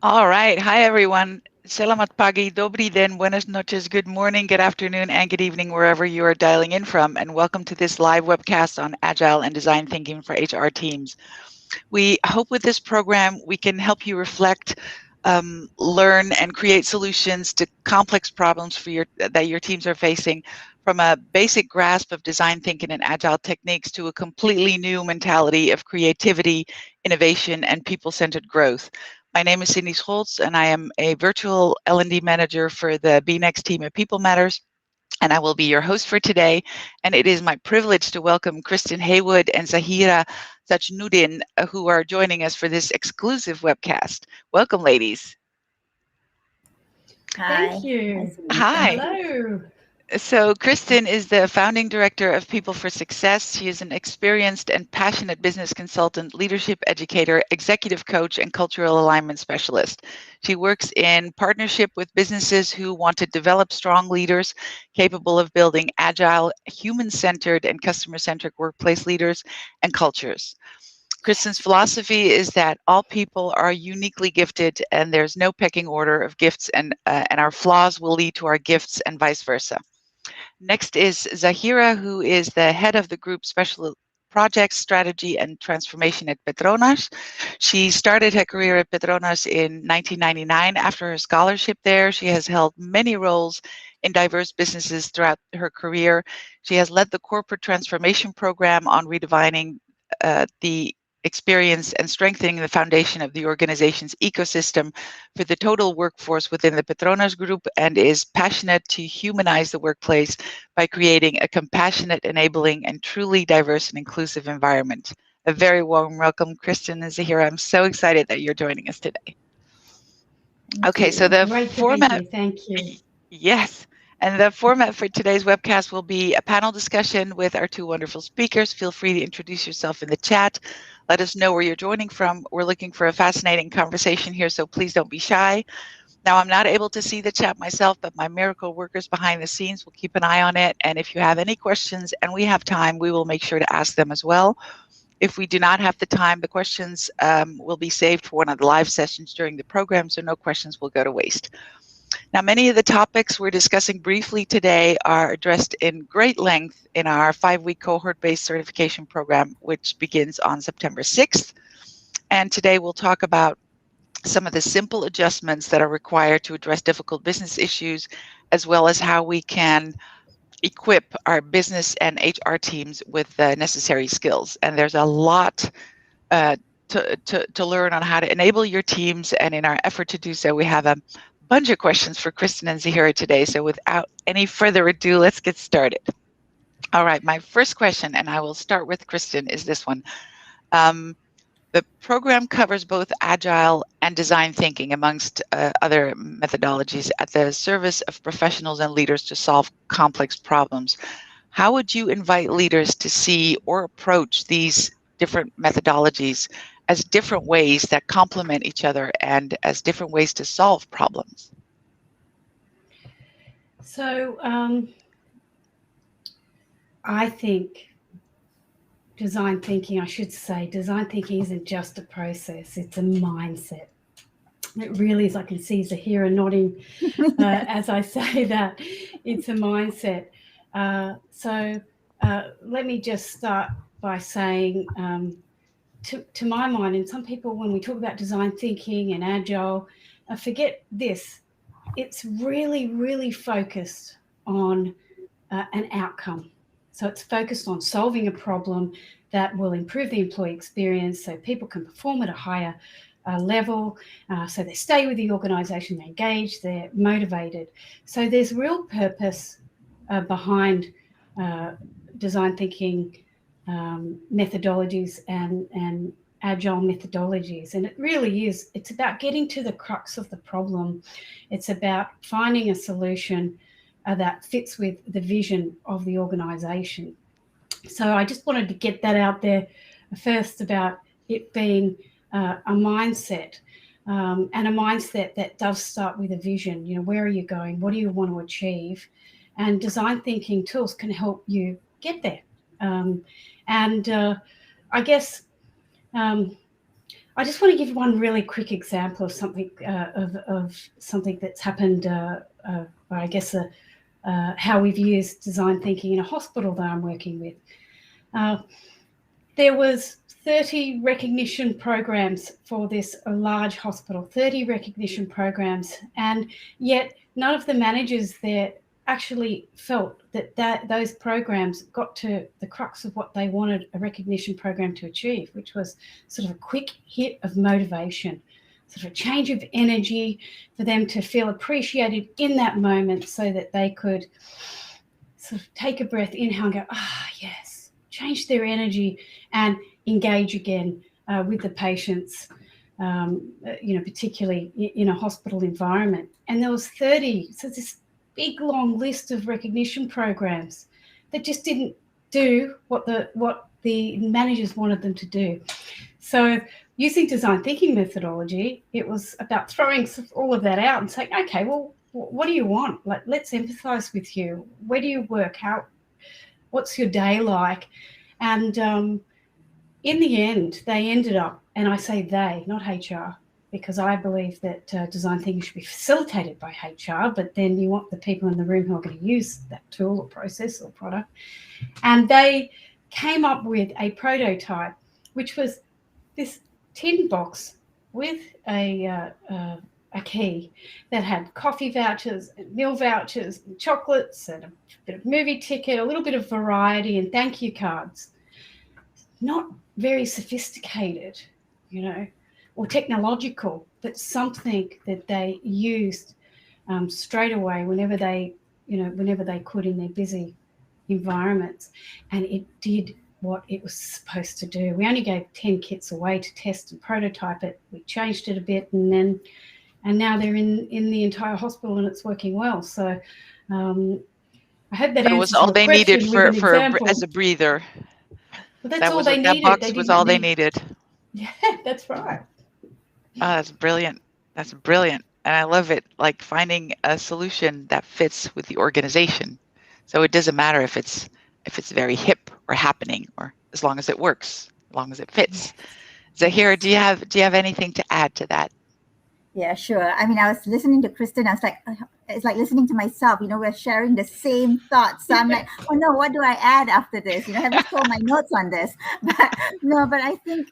All right. Hi, everyone. Selamat pagi, dobry den, buenas noches, good morning, good afternoon, and good evening, wherever you are dialing in from. And welcome to this live webcast on Agile and Design Thinking for HR teams. We hope with this program we can help you reflect, learn, and create solutions to complex problems that your teams are facing, from a basic grasp of design thinking and agile techniques to a completely new mentality of creativity, innovation, and people-centered growth. My name is Cindy Scholz, and I am a virtual L&D manager for the BeNext team at People Matters, and I will be your host for today. And it is my privilege to welcome Kristen Haywood and Zehra Sachnudin, who are joining us for this exclusive webcast. Welcome, ladies. Hi. Thank you. Hi. Hello. So Kristen is the founding director of People for Success. She is an experienced and passionate business consultant, leadership educator, executive coach, and cultural alignment specialist. She works in partnership with businesses who want to develop strong leaders capable of building agile, human-centered, and customer-centric workplace leaders and cultures. Kristen's philosophy is that all people are uniquely gifted, and there's no pecking order of gifts, and our flaws will lead to our gifts and vice versa. Next is Zehra, who is the head of the group Special Projects, Strategy, and Transformation at Petronas. She started her career at Petronas in 1999. After her scholarship there, she has held many roles in diverse businesses throughout her career. She has led the corporate transformation program on redefining the experience and strengthening the foundation of the organization's ecosystem for the total workforce within the Petronas Group, and is passionate to humanize the workplace by creating a compassionate, enabling, and truly diverse and inclusive environment. A very warm welcome, Kristen and Zehra. I'm so excited that you're joining us today. Okay, so the Great to be format, here. Thank you. yes. And the format for today's webcast will be a panel discussion with our two wonderful speakers. Feel free to introduce yourself in the chat. Let us know where you're joining from. We're looking for a fascinating conversation here, so please don't be shy. Now, I'm not able to see the chat myself, but my miracle workers behind the scenes will keep an eye on it. And if you have any questions and we have time, we will make sure to ask them as well. If we do not have the time, the questions will be saved for one of the live sessions during the program, so no questions will go to waste. Now, many of the topics we're discussing briefly today are addressed in great length in our 5-week cohort-based certification program, which begins on September 6th. And today we'll talk about some of the simple adjustments that are required to address difficult business issues, as well as how we can equip our business and HR teams with the necessary skills. And there's a lot to learn on how to enable your teams. And in our effort to do so, we have a bunch of questions for Kristen and Zehra today. So without any further ado, let's get started. All right, my first question, and I will start with Kristen, is this one. The program covers both agile and design thinking, amongst other methodologies, at the service of professionals and leaders to solve complex problems. How would you invite leaders to see or approach these different methodologies as different ways that complement each other and as different ways to solve problems? So I think design thinking, I should say, design thinking isn't just a process, it's a mindset. It really is. I can see Zehra nodding as I say that. It's a mindset. So let me just start by saying, to my mind, and some people, when we talk about design thinking and agile, forget this. It's really, really focused on an outcome. So it's focused on solving a problem that will improve the employee experience so people can perform at a higher level, so they stay with the organisation, they're engaged, they're motivated. So there's real purpose behind design thinking methodologies and agile methodologies. And it really is, it's about getting to the crux of the problem. It's about finding a solution that fits with the vision of the organisation. So I just wanted to get that out there first, about it being a mindset, and a mindset that does start with a vision. You know, where are you going? What do you want to achieve? And design thinking tools can help you get there. And I guess I just want to give one really quick example of something something that's happened. I guess how we've used design thinking in a hospital that I'm working with. There was 30 recognition programs for this large hospital, 30 recognition programs, and yet none of the managers there actually felt that those programs got to the crux of what they wanted a recognition program to achieve, which was sort of a quick hit of motivation, sort of a change of energy for them to feel appreciated in that moment so that they could sort of take a breath, inhale and go, yes, change their energy and engage again with the patients, particularly in a hospital environment. And there was 30, so this big long list of recognition programs that just didn't do what the managers wanted them to do. So using design thinking methodology, it was about throwing all of that out and saying, okay, well, what do you want? Like, let's empathize with you. Where do you work? What's your day like? And in the end, they ended up, and I say they, not HR, because I believe that design thinking should be facilitated by HR, but then you want the people in the room who are going to use that tool or process or product. And they came up with a prototype, which was this tin box with a key that had coffee vouchers and meal vouchers and chocolates and a bit of movie ticket, a little bit of variety and thank you cards. Not very sophisticated, or technological, but something that they used straight away whenever they could in their busy environments. And it did what it was supposed to do. We only gave 10 kits away to test and prototype it. We changed it a bit, and now they're in the entire hospital and it's working well. So I hope that was all they needed for as a breather. But that's all they needed. That box was all they needed. Yeah, that's right. Oh, that's brilliant. That's brilliant. And I love it, like finding a solution that fits with the organization. So it doesn't matter if it's very hip or happening, or as long as it works, as long as it fits. Yes. Zehra, do you have anything to add to that? Yeah, sure. I mean, I was listening to Kristen. I was like, it's like listening to myself. We're sharing the same thoughts. So I'm like, oh no, what do I add after this? I haven't told my notes on this. But I think,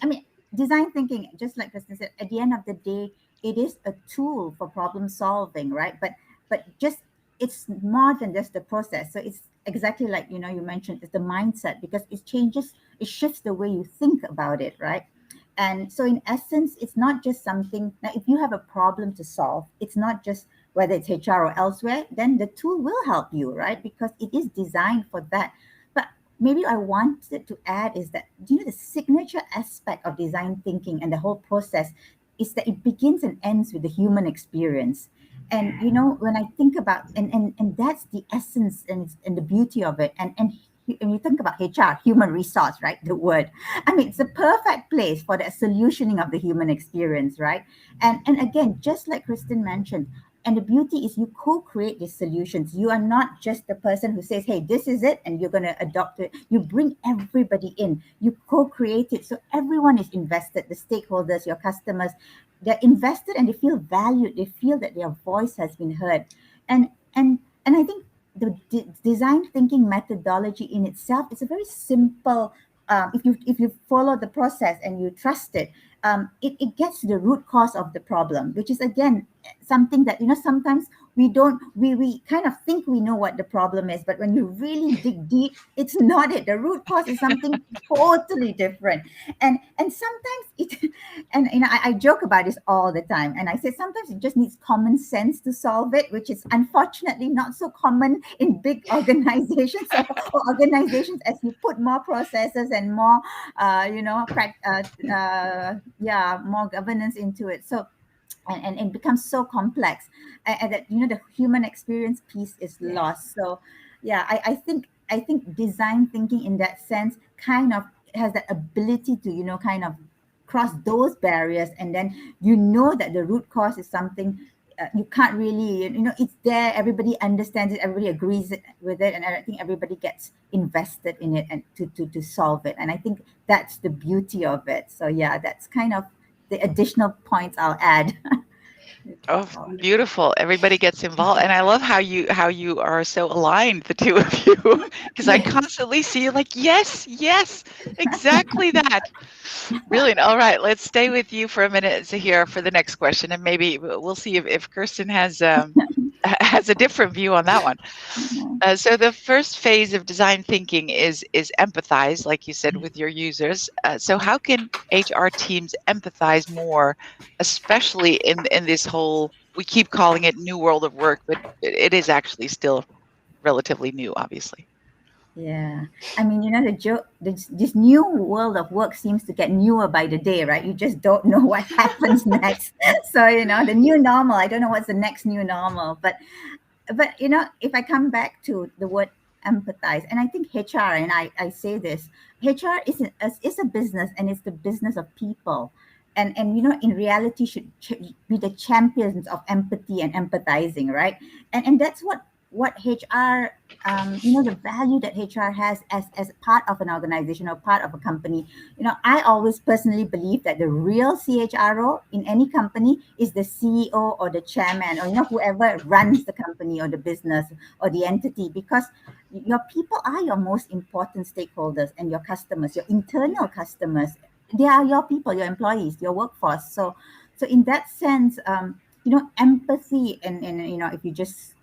I mean, design thinking, just like Kristen said, at the end of the day, it is a tool for problem solving, right? But just, it's more than just the process. So it's exactly like, you mentioned, it's the mindset, because it shifts the way you think about it, right? And so in essence, it's not just something, now if you have a problem to solve, it's not just whether it's HR or elsewhere, then the tool will help you, right? Because it is designed for that. But maybe I wanted to add is that, the signature aspect of design thinking and the whole process is that it begins and ends with the human experience. And, when I think about, and that's the essence and the beauty of it. And when you think about HR, human resource, right? The word. I mean, it's the perfect place for the solutioning of the human experience, right? And again, just like Kristen mentioned, and the beauty is you co-create these solutions. You are not just the person who says, hey, this is it, and you're going to adopt it. You bring everybody in. You co-create it. So everyone is invested, the stakeholders, your customers, they're invested and they feel valued. They feel that their voice has been heard. And I think the design thinking methodology in itself is a very simple. If you follow the process and you trust it, it gets to the root cause of the problem, which is again something that sometimes we kind of think we know what the problem is, but when you really dig deep, it's not it. The root cause is something totally different, and sometimes I joke about this all the time, and I say sometimes it just needs common sense to solve it, which is unfortunately not so common in big organizations or organizations as you put more processes and more more governance into it. So and it becomes so complex, and that the human experience piece is lost. So I think design thinking in that sense kind of has that ability to kind of cross those barriers, and then that the root cause is something you can't really, it's there. Everybody understands it. Everybody agrees with it, and I think everybody gets invested in it and to solve it. And I think that's the beauty of it. So yeah, that's kind of the additional points I'll add. Oh, beautiful. Everybody gets involved. And I love how you are so aligned, the two of you, because I constantly see you like, yes, exactly that. Brilliant. All right, let's stay with you for a minute, Zehra, for the next question. And maybe we'll see if Kirsten has a different view on that one. So the first phase of design thinking is empathize, like you said, with your users. So how can HR teams empathize more, especially in this whole, we keep calling it new world of work, but it is actually still relatively new, obviously. Yeah, I mean, the joke, this new world of work seems to get newer by the day, right? You just don't know what happens next. So, the new normal, I don't know what's the next new normal, but if I come back to the word empathize, and I think HR, and I say this, HR is a business, and it's the business of people. And in reality should be the champions of empathy and empathizing, right? And that's what HR, the value that HR has as part of an organization or part of a company. I always personally believe that the real CHRO in any company is the CEO or the chairman, or whoever runs the company or the business or the entity, because your people are your most important stakeholders, and your customers, your internal customers, they are your people, your employees, your workforce. So in that sense, empathy, and if you just,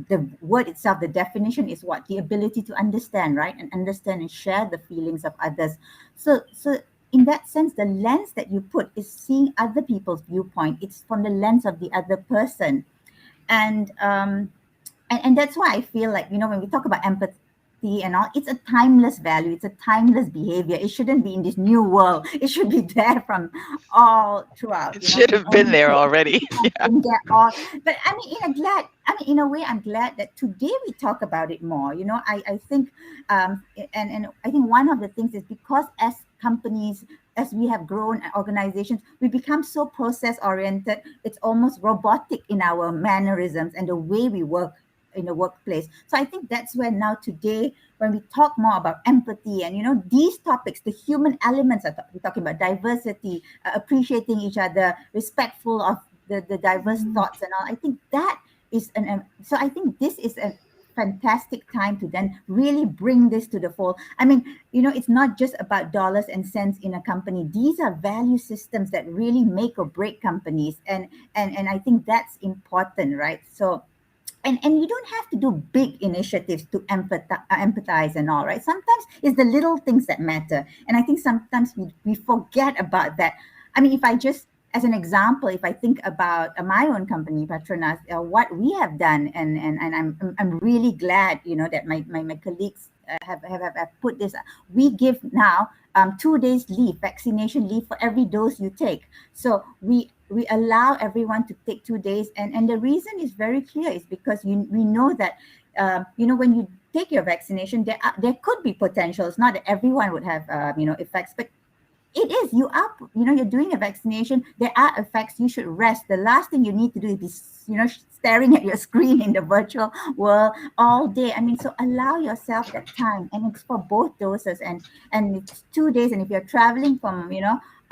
the word itself, the definition is what? The ability to understand, right? And understand and share the feelings of others. So in that sense, the lens that you put is seeing other people's viewpoint. It's from the lens of the other person. And that's why I feel like, when we talk about empathy and all, it's a timeless value. It's a timeless behavior. It shouldn't be in this new world. It should be there from all throughout. It should have been there already. Yeah. But in a way, I'm glad that today we talk about it more. I think, and I think one of the things is because as companies, as we have grown organizations, we become so process oriented. It's almost robotic in our mannerisms and the way we work in the workplace. So I think that's where now today, when we talk more about empathy and these topics, the human elements, we're talking about diversity, appreciating each other, respectful of the diverse thoughts and all. I think that is so I think this is a fantastic time to then really bring this to the fold. I mean, it's not just about dollars and cents in a company. These are value systems that really make or break companies, and I think that's important, right? So and you don't have to do big initiatives to empathize and all, right? Sometimes it's the little things that matter, and I think sometimes we forget about that. I mean, if I just, as an example, if I think about my own company, Petronas, what we have done, and I'm really glad, that my colleagues have put this. We give now 2 days leave, vaccination leave for every dose you take. So we allow everyone to take 2 days, and the reason is very clear. Is because we know that when you take your vaccination, there could be potentials. Not that everyone would have effects, but it is, you're doing a vaccination, there are effects. You should rest. The last thing you need to do is be staring at your screen in the virtual world all day. I mean, so allow yourself that time, and it's for both doses, and it's 2 days. And if you're traveling from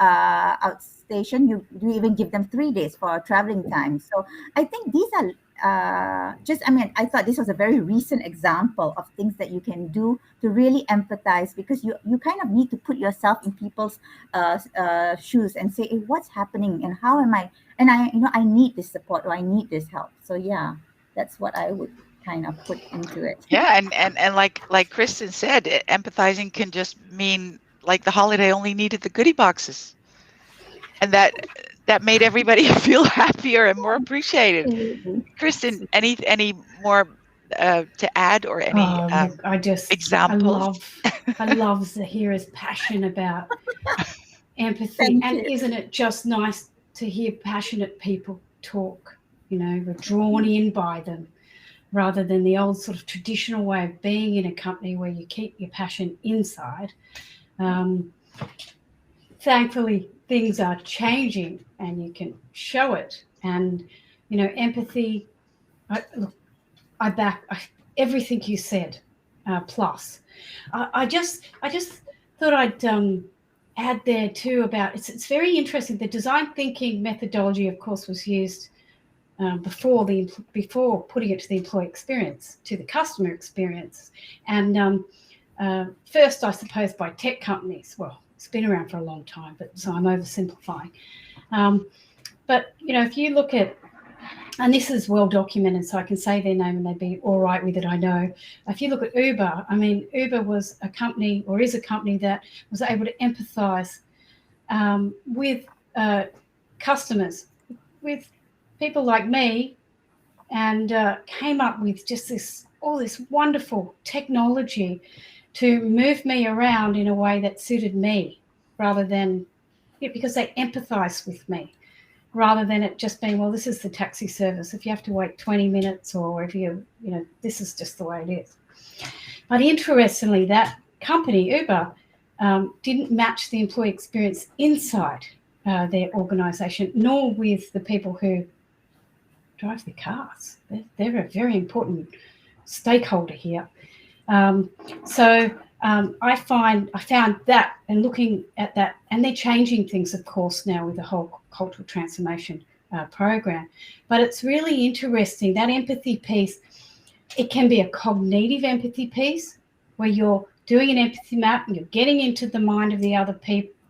outstation, you even give them 3 days for traveling time. So I think these are I thought this was a very recent example of things that you can do to really empathize, because you kind of need to put yourself in people's shoes and say, hey, what's happening and how am I, and I need this support, or I need this help. So yeah, that's what I would kind of put into it. Yeah, and like Kristen said, empathizing can just mean like the holiday only needed the goodie boxes, and that made everybody feel happier and more appreciated. Absolutely. Kristen, any more to add, or any examples? I love Zehra's passion about empathy. And isn't it just nice to hear passionate people talk? We're drawn in by them, rather than the old sort of traditional way of being in a company where you keep your passion inside. Thankfully, things are changing and you can show it. And empathy. I back everything you said. Plus, I just thought I'd add there too about it's very interesting. The design thinking methodology, of course, was used before putting it to the employee experience, to the customer experience, and first, I suppose, by tech companies. Well, it's been around for a long time, so I'm oversimplifying. But if you look at, and this is well documented, so I can say their name and they'd be all right with it, I know. If you look at Uber, Uber was a company, or is a company, that was able to empathise with customers, with people like me, and came up with just all this wonderful technology to move me around in a way that suited me, rather than, because they empathise with me, rather than it just being, well, this is the taxi service. If you have to wait 20 minutes, or if this is just the way it is. But interestingly, that company, Uber, didn't match the employee experience inside their organisation, nor with the people who drive the cars. They're a very important stakeholder here. I found that, and looking at that, and they're changing things, of course, now with the whole cultural transformation program. But it's really interesting, that empathy piece. It can be a cognitive empathy piece, where you're doing an empathy map and you're getting into the mind of the other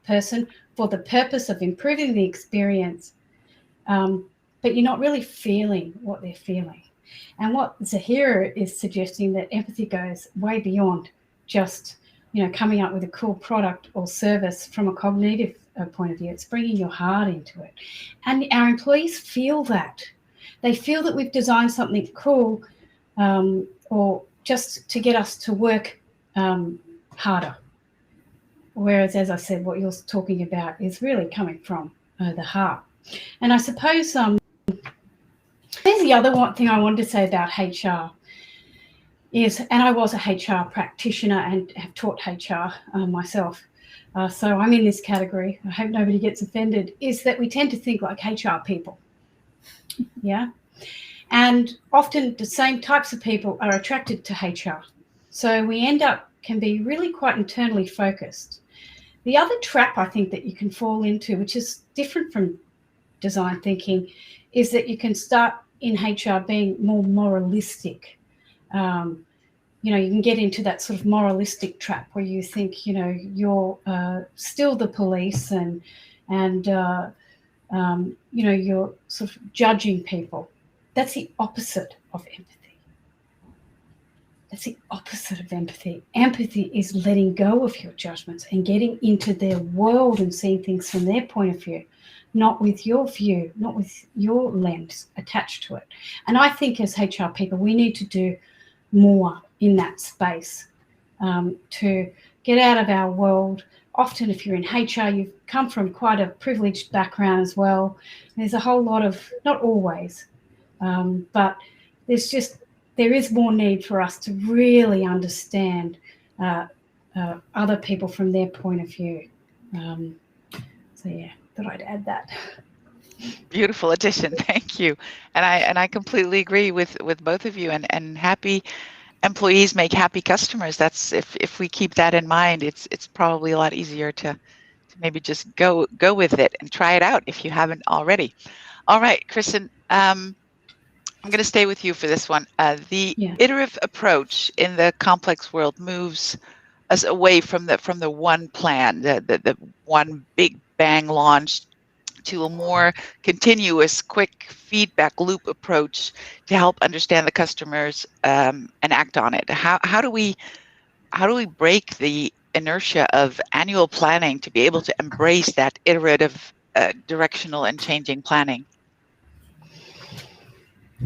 person for the purpose of improving the experience, but you're not really feeling what they're feeling. And what Zehra is suggesting, that empathy goes way beyond just, coming up with a cool product or service from a cognitive point of view. It's bringing your heart into it. And our employees feel that. They feel that we've designed something cool, or just to get us to work harder. Whereas, as I said, what you're talking about is really coming from the heart. And I suppose there's the other one thing I wanted to say about HR is, and I was a HR practitioner and have taught HR myself, so I'm in this category. I hope nobody gets offended, is that we tend to think like HR people. Yeah. And often the same types of people are attracted to HR. So we can be really quite internally focused. The other trap I think that you can fall into, which is different from design thinking, is that you can start in HR being more moralistic. You can get into that sort of moralistic trap where you think, you're still the police, and you're sort of judging people. That's the opposite of empathy. That's the opposite of empathy. Empathy is letting go of your judgments and getting into their world and seeing things from their point of view, not with your view, not with your lens attached to it. And I think as HR people, we need to do more in that space, to get out of our world. Often if you're in HR, you've come from quite a privileged background as well. There's a whole lot of, not always, but there is more need for us to really understand other people from their point of view. So yeah, thought I'd add that. Beautiful addition, thank you. And I completely agree with both of you. And happy employees make happy customers. That's if we keep that in mind, it's probably a lot easier to maybe just go with it and try it out if you haven't already. All right, Kristen, I'm going to stay with you for this one. The iterative approach in the complex world moves us away from the one plan, the one big bang launch, to a more continuous, quick feedback loop approach to help understand the customers and act on it. How do we break the inertia of annual planning to be able to embrace that iterative, directional and changing planning?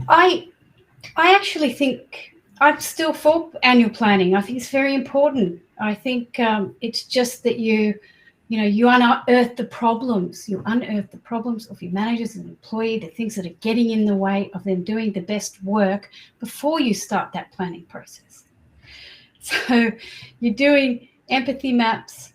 I actually think I'm still for annual planning. I think it's very important. I think it's just that you unearth the problems. You unearth the problems of your managers and employee, the things that are getting in the way of them doing the best work before you start that planning process. So you're doing empathy maps.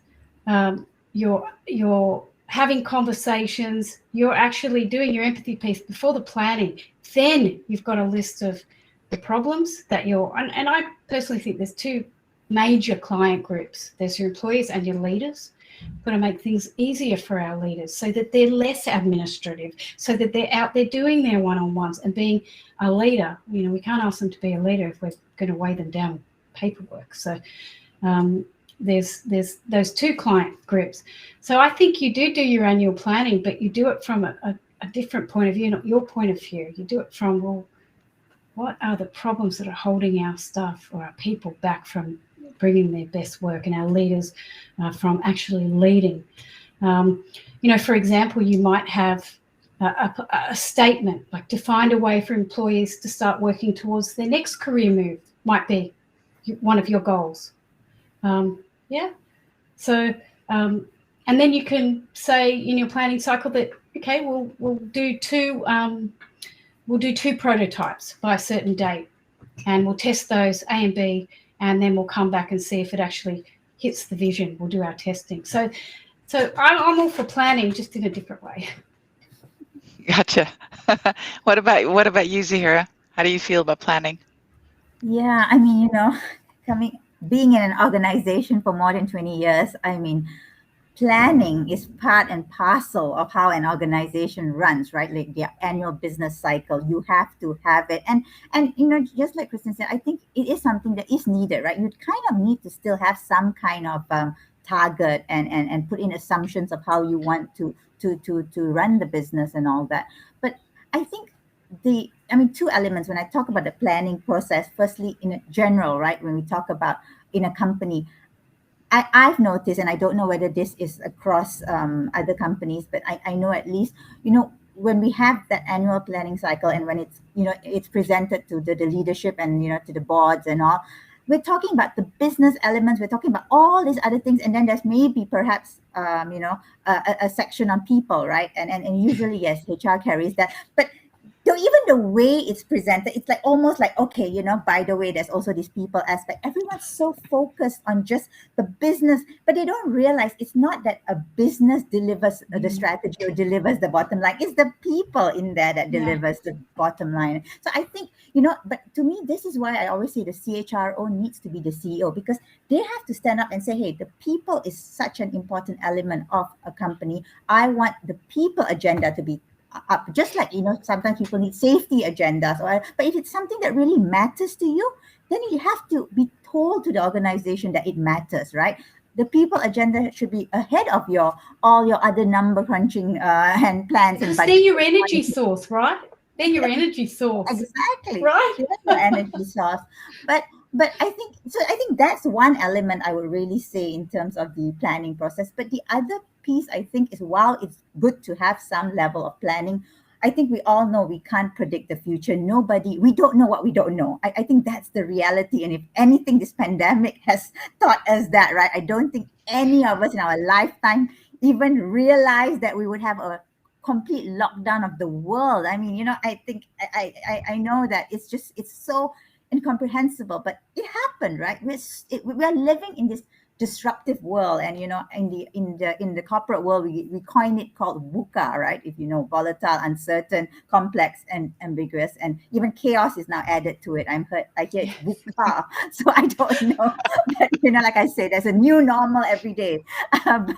You're having conversations, you're actually doing your empathy piece before the planning. Then you've got a list of the problems that and I personally think there's two major client groups. There's your employees and your leaders. We've got to make things easier for our leaders so that they're less administrative, so that they're out there doing their one-on-ones and being a leader. We can't ask them to be a leader if we're going to weigh them down with paperwork. So there's those two client groups. So I think you do your annual planning, but you do it from a different point of view, not your point of view. You do it from, well, what are the problems that are holding our staff or our people back from bringing their best work, and our leaders from actually leading? For example, you might have a statement like to find a way for employees to start working towards their next career move might be one of your goals. So and then you can say in your planning cycle that, okay, we'll do two prototypes by a certain date, and we'll test those A and B, and then we'll come back and see if it actually hits the vision. We'll do our testing. So I'm all for planning, just in a different way. Gotcha. What about you, Zehra? How do you feel about planning? Yeah, being in an organization for more than 20 years, planning is part and parcel of how an organization runs, right? Like their annual business cycle, you have to have it. And just like Kristen said, I think it is something that is needed, right? You kind of need to still have some kind of target and put in assumptions of how you want to run the business and all that. But I think two elements when I talk about the planning process. Firstly, in a general, right? When we talk about in a company, I've noticed, and I don't know whether this is across other companies, but I know at least, when we have that annual planning cycle and when it's presented to the leadership and, to the boards and all, we're talking about the business elements, we're talking about all these other things. And then there's maybe perhaps, a section on people, right? And usually, yes, HR carries that. But even the way it's presented, it's like almost like, okay, by the way, there's also this people aspect. Everyone's so focused on just the business, but they don't realize it's not that a business delivers the strategy or delivers the bottom line. It's the people in there that delivers the bottom line. So I think, but to me, this is why I always say the CHRO needs to be the CEO, because they have to stand up and say, hey, the people is such an important element of a company. I want the people agenda to be up, just like sometimes people need safety agendas, but if it's something that really matters to you, then you have to be told to the organization that it matters, right? The people agenda should be ahead of all your other number crunching and plans. Because they're your energy source, right? They're your energy source. Exactly. Right. Your energy source. But I think that's one element I would really say in terms of the planning process. But the other piece, I think, is while it's good to have some level of planning, I think we all know we can't predict the future. We don't know what we don't know. I think that's the reality. And if anything, this pandemic has taught us that, right? I don't think any of us in our lifetime even realized that we would have a complete lockdown of the world. I think I know that it's so incomprehensible, but it happened, right? We're living in this disruptive world, and in the corporate world, we coin it called VUCA, right? If you know, volatile, uncertain, complex, and ambiguous, and even chaos is now added to it. I hear it's VUCA, so I don't know, but like I say, there's a new normal every day. But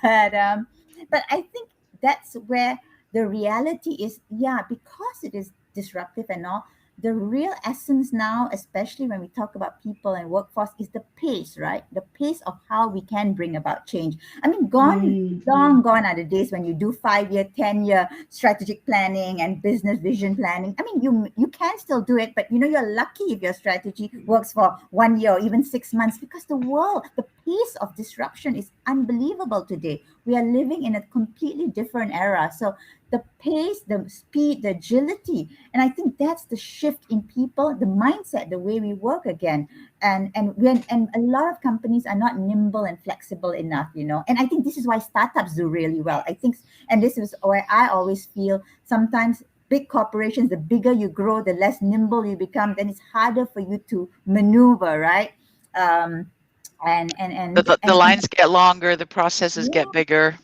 I think that's where the reality is, because it is disruptive and all, the real essence now, especially when we talk about people and workforce, is the pace, right? The pace of how we can bring about change. Long gone are the days when you do 5-year, 10-year strategic planning and business vision planning. You can still do it, but you're lucky if your strategy works for 1 year or even 6 months, because the pace of disruption is unbelievable today. We are living in a completely different era. So the pace, the speed, the agility, and I think that's the shift in people, the mindset, the way we work again. And a lot of companies are not nimble and flexible enough, and I think this is why startups do really well. I think, and this is where I always feel sometimes big corporations, the bigger you grow, the less nimble you become, then it's harder for you to maneuver, right? And the lines get longer, the processes get bigger.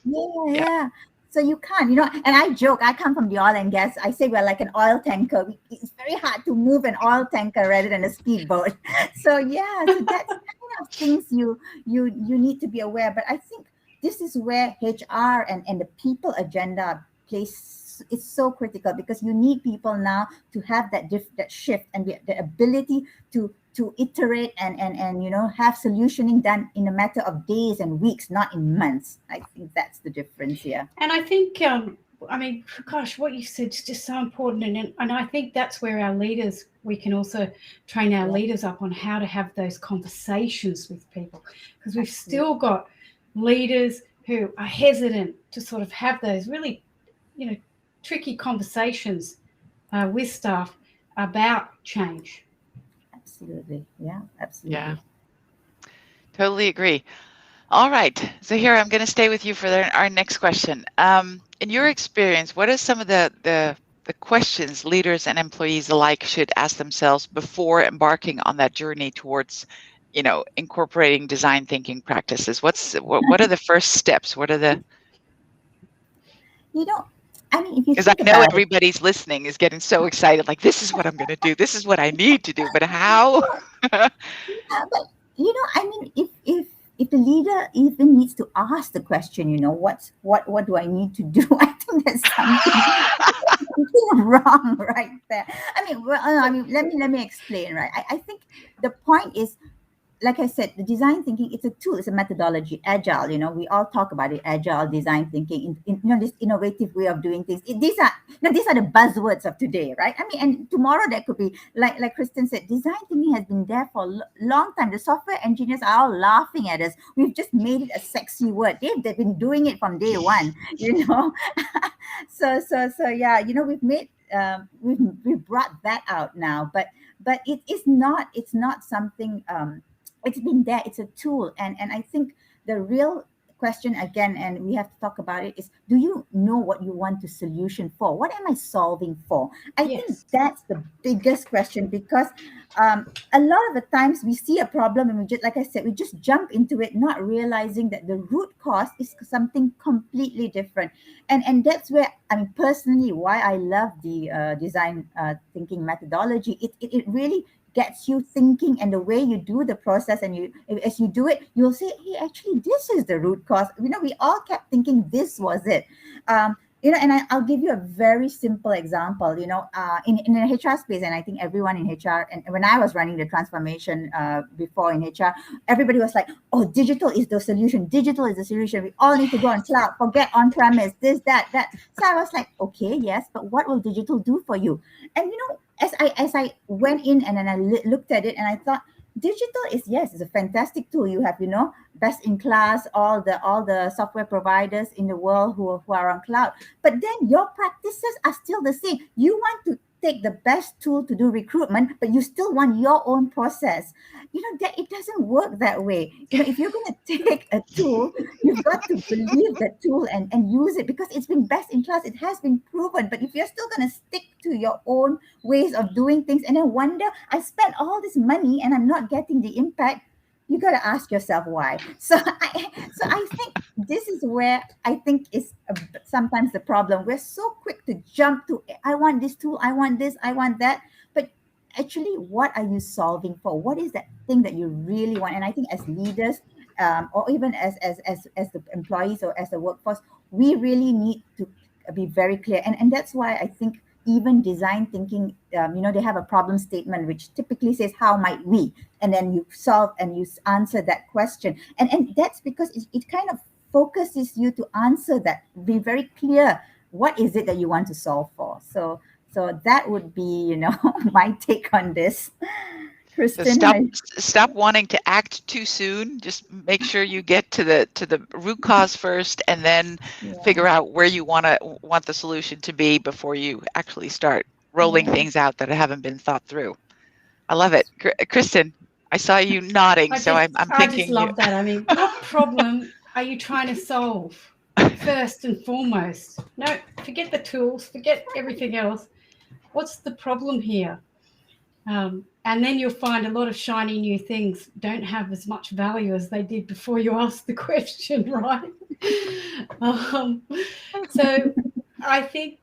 Yeah. So you can't, and I joke, I come from the oil and gas. I say we're like an oil tanker. It's very hard to move an oil tanker rather than a speedboat. So yeah, so that's the kind of things you need to be aware. But I think this is where HR and the people agenda plays. It's so critical, because you need people now to have that shift and the ability to iterate and have solutioning done in a matter of days and weeks, not in months. I think that's the difference here. And I think gosh, what you said is just so important, and I think that's where our leaders, we can also train our leaders up on how to have those conversations with people, because we've still got leaders who are hesitant to sort of have those really tricky conversations with staff about change. Absolutely. Yeah, absolutely. Yeah, totally agree. All right, Zehra, I'm going to stay with you for our next question. In your experience, what are some of the questions leaders and employees alike should ask themselves before embarking on that journey towards, incorporating design thinking practices? What are the first steps? What are the... I mean, if you because I think know about everybody's listening is getting so excited, like, this is what I'm going to do. This is what I need to do. But how? But I mean, if the leader even needs to ask the question, what do I need to do? I think there's something wrong right there. Let me explain. Right, I think the point is, like I said, the design thinking, it's a tool, it's a methodology, agile. We all talk about it, agile design thinking, this innovative way of doing things. These are the buzzwords of today, right? I mean, and tomorrow there could be, like Kristen said, design thinking has been there for a long time. The software engineers are all laughing at us. We've just made it a sexy word. They've been doing it from day one, So yeah, we've made we've brought that out now, but it's not something. It's been there. It's a tool, and I think the real question again, and we have to talk about it, is: do you know what you want the solution for? What am I solving for? I think that's the biggest question, because a lot of the times we see a problem and we just, like I said, we just jump into it, not realizing that the root cause is something completely different. And that's where, I mean, personally, why I love the design thinking methodology. It really gets you thinking, and the way you do the process, and as you do it, you'll say, hey, actually this is the root cause. We all kept thinking this was it. And I'll give you a very simple example. In the HR space, and I think everyone in HR, and when I was running the transformation before in HR, everybody was like, oh, digital is the solution. Digital is the solution. We all need to go on cloud, forget on-premise, this, that. So I was like, okay, yes, but what will digital do for you? And as I went in and then I looked at it, and I thought, digital is, yes, it's a fantastic tool. You have, best in class, all the software providers in the world who are on cloud. But then your practices are still the same. You want to take the best tool to do recruitment, but you still want your own process. That it doesn't work that way. If you're going to take a tool, you've got to believe the tool and use it, because it's been best in class. It has been proven. But if you're still going to stick to your own ways of doing things and then wonder, I spent all this money and I'm not getting the impact, you got to ask yourself why. So I think this is where I think is sometimes the problem. We're so quick to jump to, I want this tool, I want this, I want that. But actually, what are you solving for? What is that thing that you really want? And I think as leaders, or even as the employees or as the workforce, we really need to be very clear. And that's why I think even design thinking, they have a problem statement which typically says, how might we? And then you solve and you answer that question. And that's because it kind of focuses you to answer that, be very clear. What is it that you want to solve for? So that would be, my take on this. Kristen, so stop wanting to act too soon. Just make sure you get to the root cause first, and then figure out where you want the solution to be before you actually start rolling things out that haven't been thought through. I love it. Kristen, I saw you nodding, I'm thinking. I just love that. I mean, what problem are you trying to solve first and foremost? No, forget the tools, forget everything else. What's the problem here? And then you'll find a lot of shiny new things don't have as much value as they did before you asked the question, right? So I think,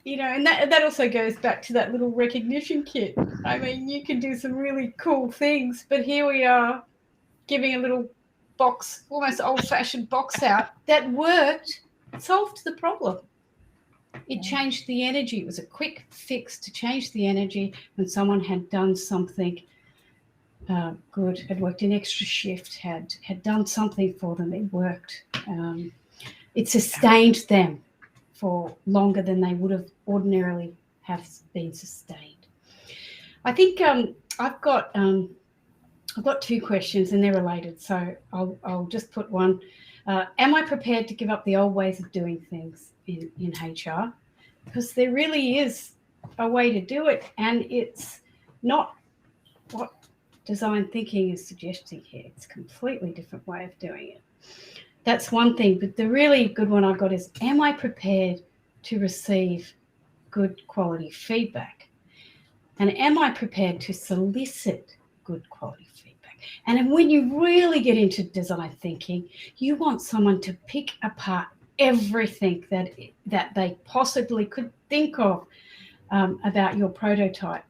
and that also goes back to that little recognition kit. I mean, you can do some really cool things, but here we are giving a little box, almost old-fashioned box out that worked, solved the problem. It changed the energy. It was a quick fix to change the energy when someone had done something good, had worked an extra shift, had done something for them. It worked. It sustained them for longer than they would have ordinarily have been sustained. I think I've got 2 questions and they're related, so I'll just put one. Am I prepared to give up the old ways of doing things in HR? Because there really is a way to do it, and it's not what design thinking is suggesting here. It's a completely different way of doing it. That's one thing, but the really good one I got is, am I prepared to receive good quality feedback? And am I prepared to solicit good quality feedback? And when you really get into design thinking, you want someone to pick apart everything that they possibly could think of about your prototype.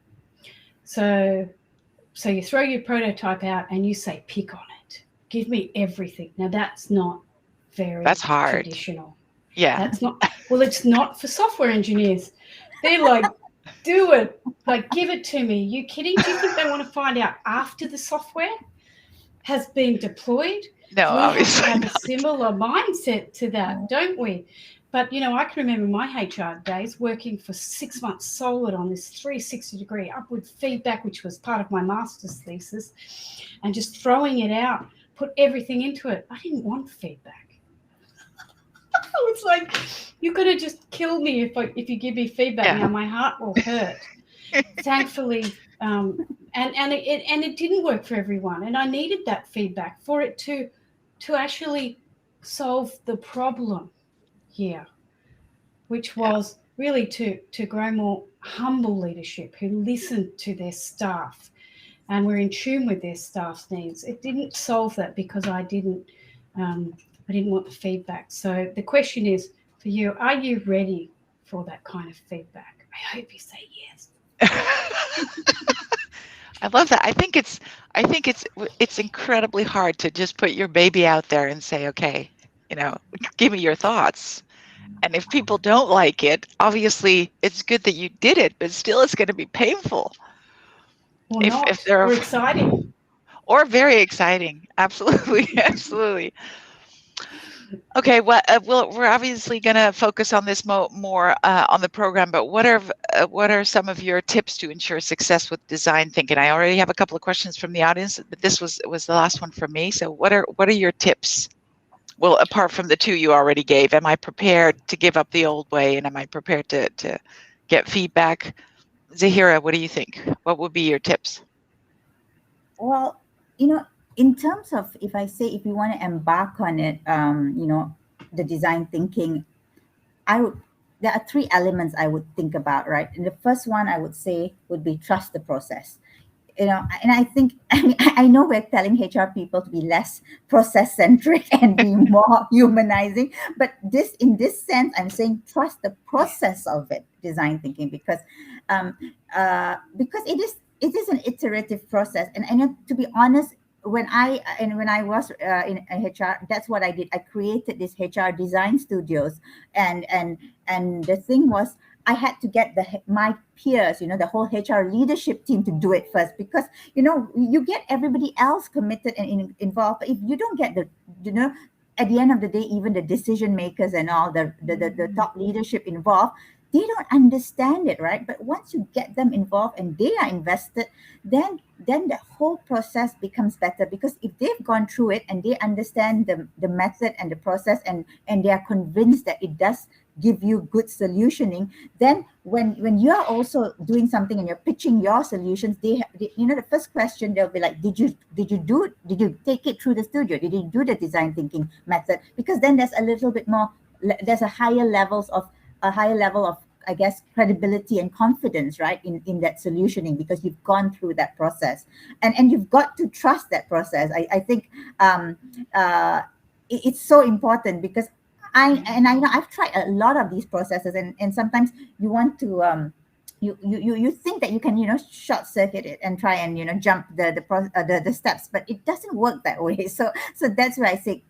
So you throw your prototype out and you say, pick on it. Give me everything. Now that's not that's hard. Traditional. Yeah. That's not, well, it's not for software engineers. They're like, do it. Like, give it to me. You kidding? Do you think they want to find out after the software has been deployed? No, we obviously have not. A similar mindset to that, don't we? But, I can remember my HR days working for 6 months solid on this 360-degree upward feedback, which was part of my master's thesis, and just throwing it out, put everything into it. I didn't want feedback. It's like, you're going to just kill me if you give me feedback. Yeah. Now my heart will hurt. Thankfully, and it didn't work for everyone, and I needed that feedback for it to actually solve the problem here, which was really to grow more humble leadership who listened to their staff and were in tune with their staff's needs. It didn't solve that because I didn't want the feedback. So the question is for you, are you ready for that kind of feedback? I hope you say yes. I love that. I think it's incredibly hard to just put your baby out there and say, okay, give me your thoughts. And if people don't like it, obviously it's good that you did it, but still it's going to be painful. Or not, or exciting. Or very exciting. Absolutely. Absolutely. Okay, well, we're obviously going to focus on this more on the program, but what are some of your tips to ensure success with design thinking? I already have a couple of questions from the audience, but this was the last one from me. So what are your tips? Well, apart from the 2 you already gave, am I prepared to give up the old way, and am I prepared to get feedback? Zehra, what do you think? What would be your tips? Well, in terms of, if you want to embark on it, the design thinking, there are 3 elements I would think about, right? And the first one I would say would be trust the process. And I think, I know we're telling HR people to be less process-centric and be more humanizing, but in this sense, I'm saying trust the process of it, design thinking, because it is an iterative process. And to be honest, when I was in HR, that's what I did. I created these HR design studios, and the thing was, I had to get my peers, the whole HR leadership team to do it first, because you get everybody else committed and involved. But if you don't get at the end of the day, even the decision makers and all the top leadership involved, they don't understand it, right? But once you get them involved and they are invested, then the whole process becomes better, because if they've gone through it and they understand the method and the process, and they are convinced that it does give you good solutioning, then when you are also doing something and you're pitching your solutions, they the first question they'll be like, did you take it through the studio? Did you do the design thinking method? Because then there's a little bit more, there's a higher level of I guess, credibility and confidence, right, in that solutioning, because you've gone through that process, and you've got to trust that process. I think it's so important, because I know I've tried a lot of these processes, and sometimes you want to you think that you can, short circuit it and try and, jump the steps, but it doesn't work that way. So that's why I say,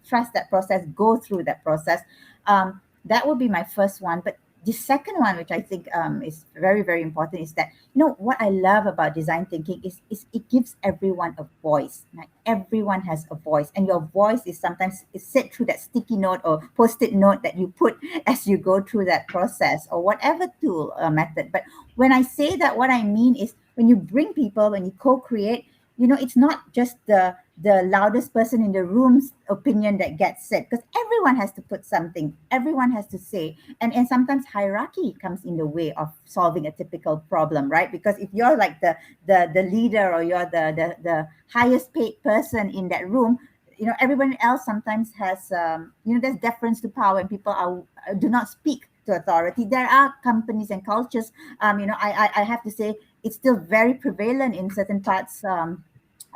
trust that process, go through that process. That would be my first one. But the second one, which I think is very, very important, is that, what I love about design thinking is it gives everyone a voice. Like, everyone has a voice, and your voice is sometimes said through that sticky note or post-it note that you put as you go through that process, or whatever tool or method. But when I say that, what I mean is, when you bring people, when you co-create, it's not just the loudest person in the room's opinion that gets said, because everyone has to put something, everyone has to say, and sometimes hierarchy comes in the way of solving a typical problem, right? Because if you're like the leader, or you're the highest paid person in that room, everyone else sometimes has there's deference to power, and people do not speak to authority. There are companies and cultures, I have to say, it's still very prevalent in certain parts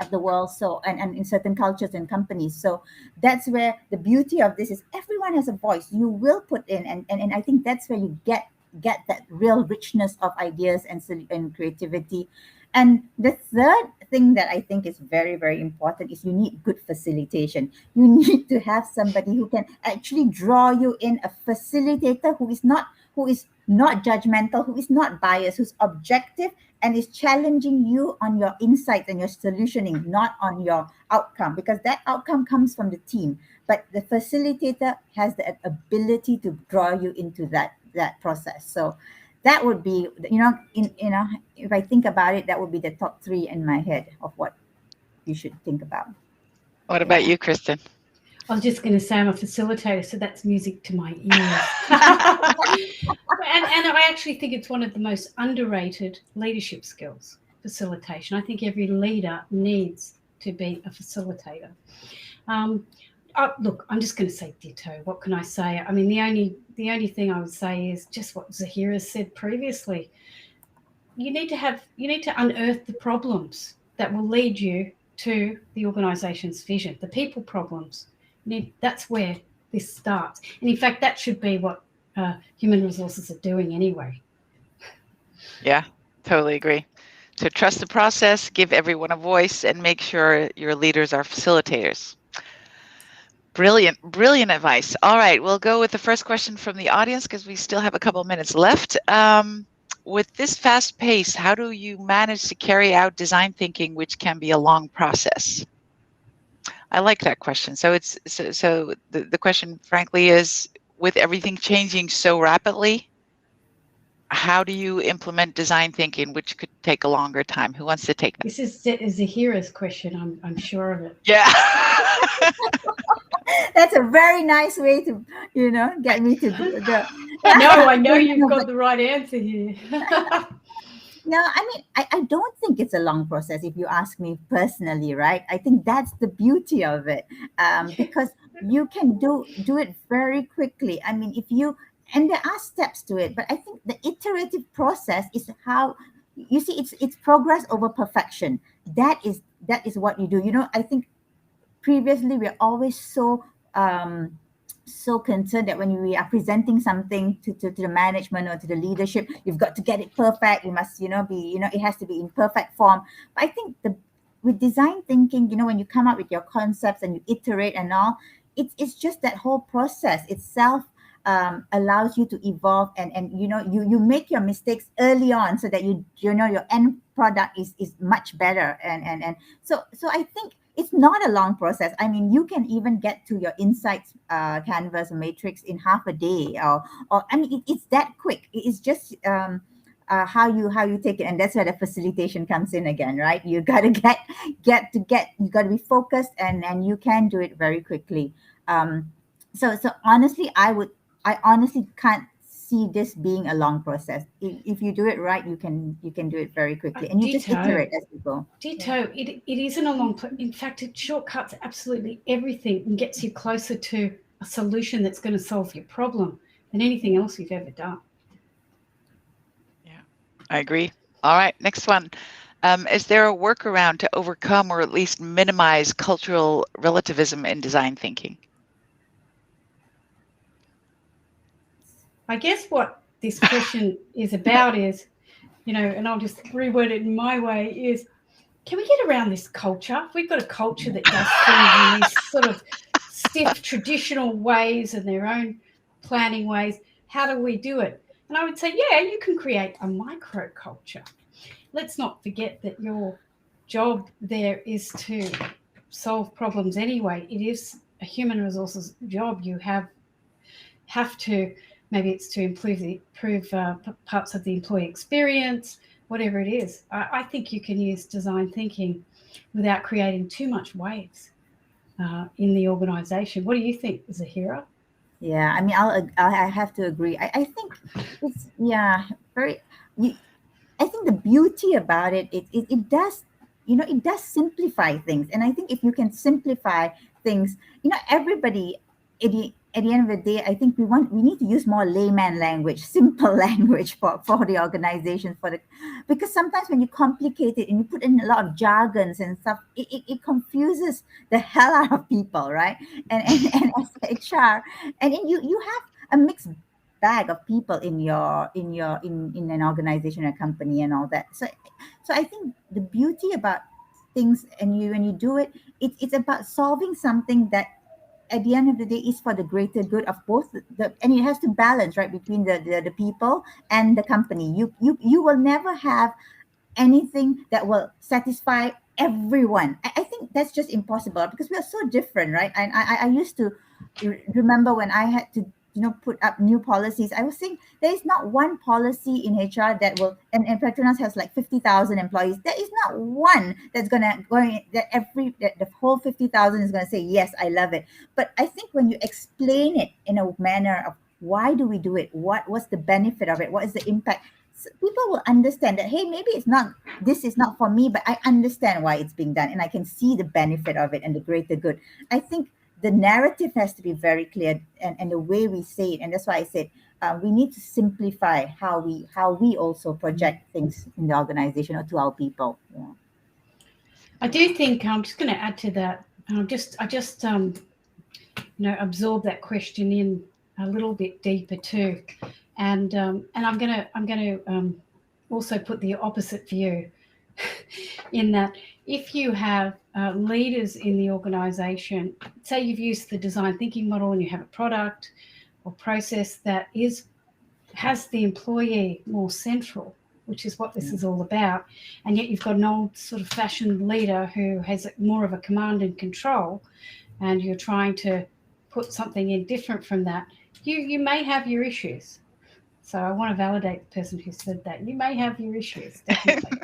of the world, so and in certain cultures and companies. So that's where the beauty of this is, everyone has a voice. You will put in, and I think that's where you get that real richness of ideas and creativity. And the third thing that I think is very, very important is, you need good facilitation. You need to have somebody who can actually draw you in, a facilitator who is not judgmental, who is not biased, who's objective, and is challenging you on your insights and your solutioning, not on your outcome, because that outcome comes from the team. But the facilitator has the ability to draw you into that process. So that would be, if I think about it, that would be the top three in my head of what you should think about. What about you, Kristen? I was just going to say, I'm a facilitator, so that's music to my ears. And I actually think it's one of the most underrated leadership skills, facilitation. I think every leader needs to be a facilitator. Look, I'm just going to say ditto. What can I say? I mean, the only thing I would say is just what Zehra said previously. You need to unearth the problems that will lead you to the organisation's vision, the people problems. That's where this starts. And in fact, that should be what human resources are doing anyway. Yeah, totally agree. So trust the process, give everyone a voice, and make sure your leaders are facilitators. Brilliant advice. All right, we'll go with the first question from the audience, because we still have a couple of minutes left. With this fast pace, how do you manage to carry out design thinking, which can be a long process? I like that question. So the question, frankly, is, with everything changing so rapidly, how do you implement design thinking, which could take a longer time? Who wants to take that? This is Zehra's question. I'm sure of it. Yeah. That's a very nice way to, get me to the. No, I know you've got the right answer here. No, I mean, I don't think it's a long process, if you ask me personally, right? I think that's the beauty of it, because you can do it very quickly. I mean, and there are steps to it, but I think the iterative process is how, you see, it's progress over perfection. That is what you do. I think previously we're always so concerned that when we are presenting something to the management or to the leadership, you've got to get it perfect. You must, be, it has to be in perfect form. But I think with design thinking, when you come up with your concepts and you iterate and all, it's just that whole process itself allows you to evolve, and you make your mistakes early on, so that your end product is much better, and so I think it's not a long process. I mean, you can even get to your insights canvas or matrix in half a day, or I mean, it's that quick. It's just how you take it, and that's where the facilitation comes in again, right? You got to you got to be focused, and you can do it very quickly. So honestly, I honestly can't see this being a long process. If you do it right, you can do it very quickly, and you just iterate as you go. Ditto. It isn't a long. In fact, it shortcuts absolutely everything and gets you closer to a solution that's going to solve your problem than anything else you've ever done. I agree. All right, next one. Is there a workaround to overcome or at least minimize cultural relativism in design thinking? I guess what this question is about is, and I'll just reword it in my way, is can we get around this culture? If we've got a culture that does things in these sort of stiff traditional ways and their own planning ways, how do we do it? And I would say, yeah, you can create a microculture. Let's not forget that your job there is to solve problems anyway. It is a human resources job. You have to, maybe it's to improve parts of the employee experience, whatever it is. I think you can use design thinking without creating too much waves in the organisation. What do you think, Zehra? Yeah, I mean, I have to agree. I think it's very. I think the beauty about it does, it does simplify things, and I think if you can simplify things, everybody at the end of the day, I think we need to use more layman language, simple language for the organization, because sometimes when you complicate it and you put in a lot of jargons and stuff, it confuses the hell out of people, right? And as HR, and then you have a mixed bag of people in an organization, a company, and all that. So I think the beauty about things, and when you do it, it's about solving something that at the end of the day is for the greater good of both and it has to balance, right, between the people and the company. You will never have anything that will satisfy everyone. I think that's just impossible because we are so different, right? And I used to remember when I had to put up new policies. I was saying there is not one policy in HR that will, and Petronas has like 50,000 employees. There is not one that's that the whole 50,000 is gonna say yes, I love it. But I think when you explain it in a manner of why do we do it, what's the benefit of it, what is the impact, so people will understand that, hey, maybe this is not for me, but I understand why it's being done and I can see the benefit of it and the greater good. I think the narrative has to be very clear, and the way we say it. And that's why I said we need to simplify how we also project things in the organization or to our people. Yeah. I do think I'm just going to add to that. I just absorb that question in a little bit deeper too, and I'm going to also put the opposite view in that if you have leaders in the organization, say you've used the design thinking model and you have a product or process that has the employee more central, which is what this is all about, and yet you've got an old sort of fashioned leader who has more of a command and control, and you're trying to put something in different from that, you may have your issues. So I want to validate the person who said that. You may have your issues, definitely.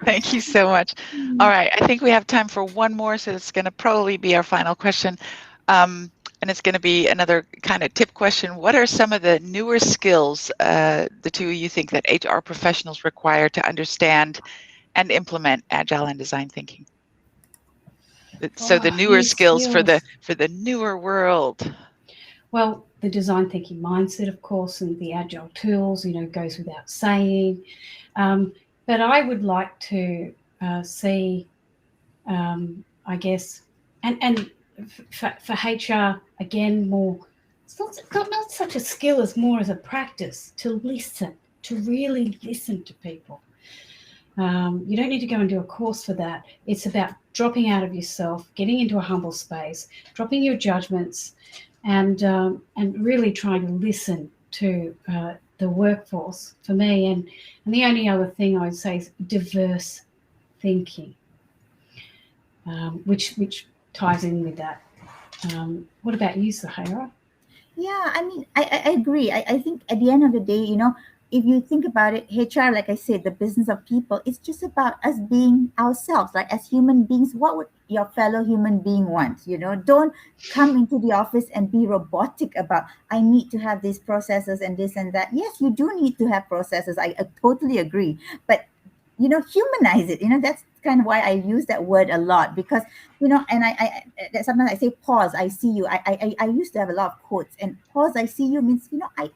Thank you so much. All right, I think we have time for one more, so it's going to probably be our final question. And it's going to be another kind of tip question. What are some of the newer skills, the two of you think, that HR professionals require to understand and implement Agile and design thinking? So the newer skills for the newer world. Well, the design thinking mindset, of course, and the Agile tools, goes without saying. But I would like to see, I guess, and for HR, again, more, it's not such a skill as more as a practice to listen, to really listen to people. You don't need to go and do a course for that. It's about dropping out of yourself, getting into a humble space, dropping your judgments, and really trying to listen to the workforce for me. And the only other thing I would say is diverse thinking, which ties in with that. What about you, Zehra? Yeah, I mean, I agree. I think at the end of the day, if you think about it, HR, like I said, the business of people, it's just about us being ourselves, like as human beings. What would your fellow human being want? Don't come into the office and be robotic about, I need to have these processes and this and that. Yes, you do need to have processes. I totally agree. But humanize it. That's kind of why I use that word a lot, because, and I sometimes I say, pause, I see you. I used to have a lot of quotes, and pause, I see you means,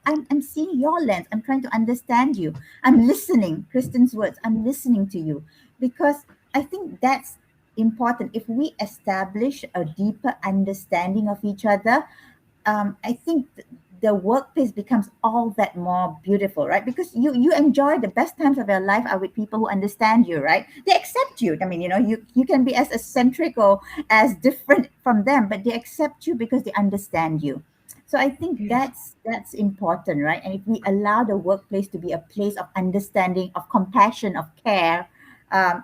I'm seeing your lens. I'm trying to understand you. I'm listening. Kristen's words, I'm listening to you, because I think that's important. If we establish a deeper understanding of each other, I think the workplace becomes all that more beautiful, right? Because you enjoy the best times of your life are with people who understand you, right? They accept you. I mean, you can be as eccentric or as different from them, but they accept you because they understand you. So I think that's important, right? And if we allow the workplace to be a place of understanding, of compassion, of care,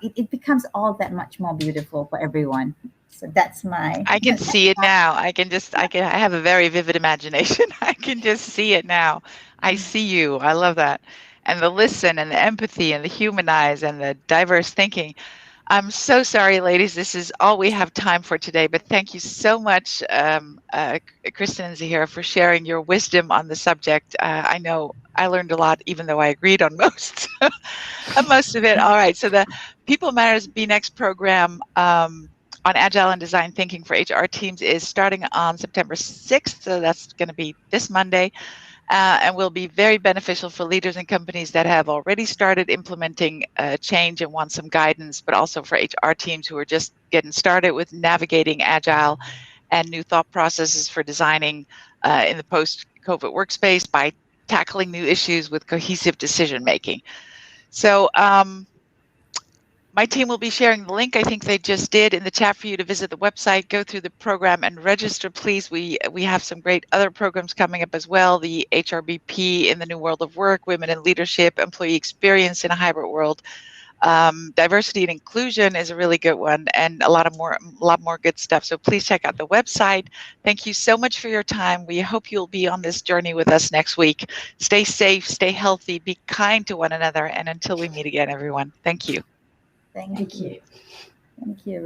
it becomes all that much more beautiful for everyone. So that's my. I can see it now. I have a very vivid imagination. I can just see it now. I see you. I love that. And the listen and the empathy and the humanize and the diverse thinking. I'm so sorry, ladies. This is all we have time for today, but thank you so much, Kristen and Zehra, for sharing your wisdom on the subject. I know I learned a lot, even though I agreed on most of it. All right. So the People Matters BeNext program on Agile and Design Thinking for HR teams is starting on September 6th. So that's going to be this Monday. And will be very beneficial for leaders and companies that have already started implementing change and want some guidance, but also for HR teams who are just getting started with navigating Agile and new thought processes for designing in the post-COVID workspace by tackling new issues with cohesive decision-making. So my team will be sharing the link. I think they just did in the chat for you to visit the website, go through the program and register, please. We have some great other programs coming up as well. The HRBP in the New World of Work, Women in Leadership, Employee Experience in a Hybrid World. Diversity and Inclusion is a really good one, and a lot more good stuff. So please check out the website. Thank you so much for your time. We hope you'll be on this journey with us next week. Stay safe, stay healthy, be kind to one another, and until we meet again, everyone, thank you. Thank you. Thank you.